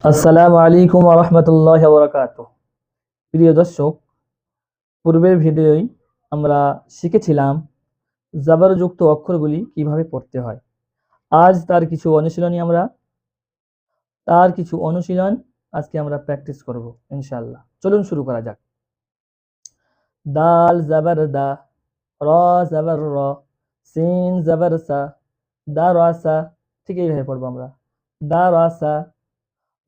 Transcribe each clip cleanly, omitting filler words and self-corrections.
আসসালামু আলাইকুম ওয়া রাহমাতুল্লাহি ওয়া বারাকাতুহু। প্রিয় দর্শক, পূর্বের ভিডিওয় আমরা শিখেছিলাম জাবরযুক্ত অক্ষরগুলি কিভাবে পড়তে হয়। আজ তার কিছু অনুশীলন আজকে আমরা প্র্যাকটিস করব ইনশাআল্লাহ। চলুন শুরু করা যাক। দাল জাবার দা, র জাবার র, সিন জাবার সা, দারাসা। ঠিক এইভাবে পড়বো আমরা। দারাসা,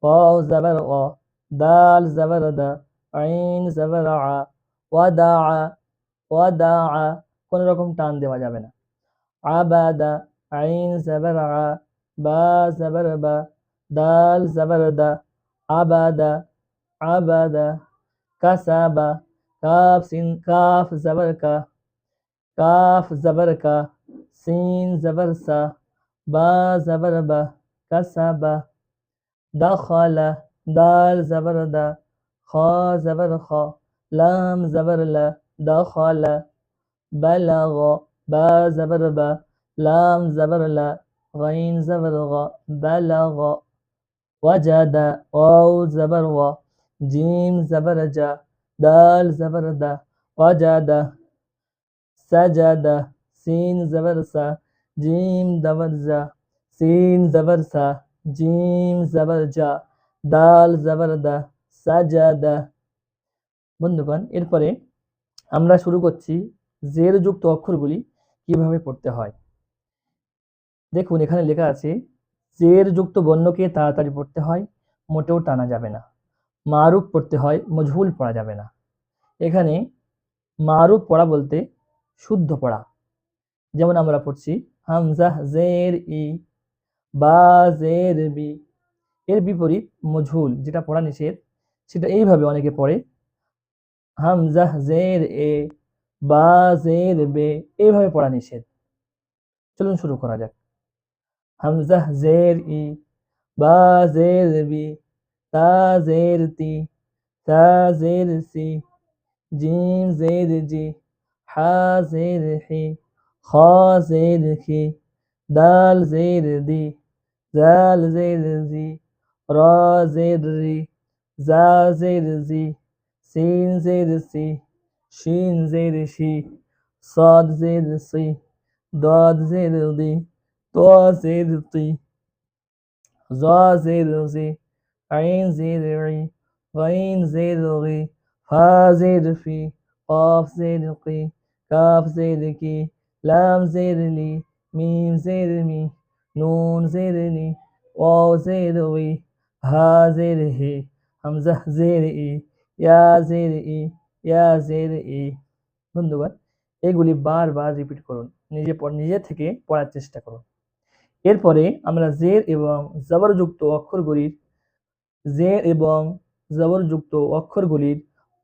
ওয়াও জাবার ও, দাল জাবার দা, আইন জাবার আ, ওয়াদা, ওয়াদা, কোনো রকম টান দেওয়া যাবে না। আবাদা, আইন জাবার আ, বা জাবার বা, দাল জাবার দা, আবাদা, আবাদা। কাসাবা, কাফ সিন কাফ জাবার কা, কাফ জাবার কা, সিন জাবার সা, বা জাবার বা, কাসাবা। দাখালা, দাল জাবার দা, খ জাবার খ, লাম জাবার লা, দাখালা। বালাগ, বা জাবার বা, লাম জাবার লা, গাইন জাবার গা, বালাগ। ওয়াজাদা, ওয়াও জাবার ওয়া, জিম জাবার জা, দাল জাবার দা, ওয়াজাদা। সাজাদা, সিন জাবার সা, জিম জাবার জা, সিন জাবার সা, জিম জাবার জা, দাল জাবার দা, সাজাদা। বন্ধুগণ, এরপরে আমরা শুরু করছি জের যুক্ত অক্ষরগুলি কিভাবে পড়তে হয়। দেখুন, এখানে লেখা আছে জের যুক্ত বর্ণকে তাড়াতাড়ি পড়তে হয়, মোটেও টানা যাবে না। মারুফ পড়তে হয়, মজহুল পড়া যাবে না। এখানে মারুফ পড়া বলতে শুদ্ধ পড়া, যেমন আমরা পড়ছি হামজা জের ই, বা জের বি। এর বিপরীত মজহুল, যেটা পড়া নিষেধ, সেটা এইভাবে অনেকে পড়ে হামজা জের এ, বা জের বে। এইভাবে পড়া নিষেধ। চলুন শুরু করা যাক। হামজা জের ই, বা জের বি, তা জের তি, তা জের সি, জিম জের জি, হা জের হি, খ জের খি, দাল জের দি, জাল জের জি, র জের রি, জা জের জি, সিন জের সি, শিন জের শি, صاد জের সি, দাদ জের দি, ত জের তি, ظا زير زي، عين زير عي، غين زير غي، فا زير في، قاف زير قي، كاف زير كي، لام زير لي، ميم زير مي، نون زير ني، واو زير وي، ها زير هي، হামজা জের ই, ইয়া জের ই, ইয়া জের ই। বন্ধুগণ, এগুলি বারবার রিপিট করুন, নিজে থেকে পড়ার চেষ্টা করুন। এরপরে আমরা জের এবং জবরযুক্ত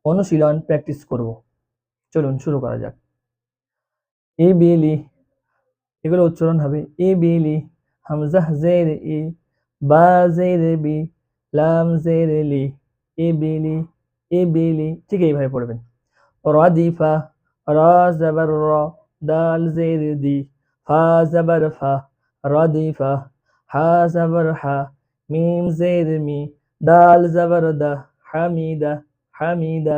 অনুশীলন প্র্যাকটিস করব। চলুন শুরু করা যাক। ইবিলি, এগুলো উচ্চারণ হবে ইবিলি, হামজা জের ই, বা জের বি, লাম জের লি, ইবিলি, ইবিলি। ঠিক এইভাবে পড়বেন। রাদিফা, রা জাবার র, দাল জের দি, ফা জাবার ফা, রাদিফা। হা জাবার হা, মিম জের মি, দাল জাবার দা, হামিদা, হামিদা।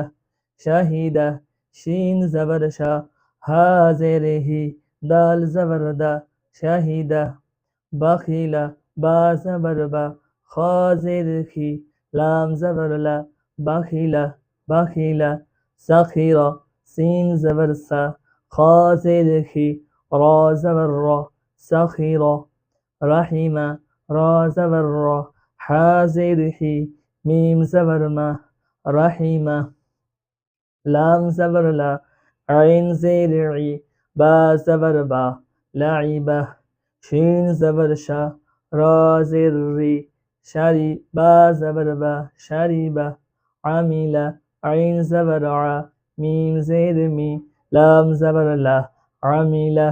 শাহিদা, শিন জাবার শা, হা জের হি, দাল জাবার দা, শাহিদা। বাখিলা, বা জাবার বা, খ জের খি, লাম জাবার লা, বাখিলা, বাখিলা। সাখিরা, সিন জাবার সা, খ জের খি, র জাবার র, সাখিরা। রাহিমা, রা জাবার র, হা জের হি, মিম জাবার মা, রাহিমা। লাম জাবার লা, আইন জের ই, বা জাবার বা, লাইবা। শিন জাবার শা, রা জের রি, শারি, বা জাবার বা, শারিবা। আমিলা, আইন জাবার আ, মিম জের মি, লাম জাবার লা, আমিলা।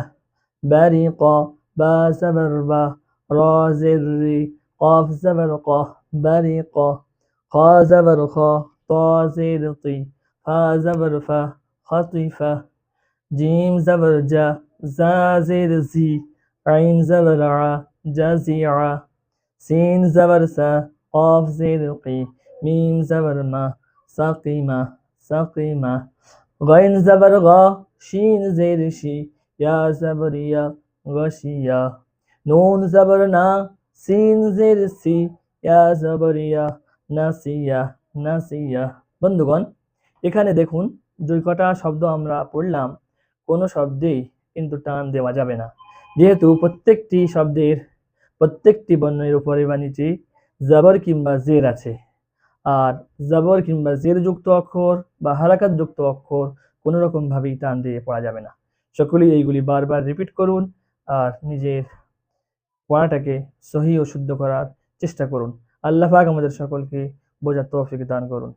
বারিকা, বা জাবার বা, রা জের রি, কফ জাবার ক, বারিকা। খ জাবার খ, ত জের তি, ফা জাবার ফা, খাতিফা। জিম জাবার জা, জা জের জি, আইন জাবার আ, জাজিআ। সিন জাবার সা, কফ জের কি, মিম জবর মা, সাকিমা, সাকিমা। গইন জবর গ, শিন জের শি, ইয়া জবর ইয়া, গশিয়া। নুন জবর না, সিন জের সি, ইয়া জবর ইয়া, নাসিয়া, নাসিয়া। বন্ধুগণ, এখানে দেখুন যে কটা শব্দ আমরা পড়লাম, কোনো শব্দেই কিন্তু টান দেওয়া যাবে না, যেহেতু প্রত্যেকটি শব্দের প্রত্যেকটি বর্ণের উপরে বা নিচে জবর কিংবা জের আছে। আর জবর কিংবা জের যুক্ত অক্ষর বা হারাকাত যুক্ত অক্ষর কোনো রকম ভাবেই টান দিয়ে পড়া যাবে না। সকলেই এইগুলি বারবার রিপিট করুন আর নিজের পড়াটাকে সহি ও শুদ্ধ করার চেষ্টা করুন। আল্লাহ পাক আমাদের সকলকে বোঝার তৌফিক দান করুন।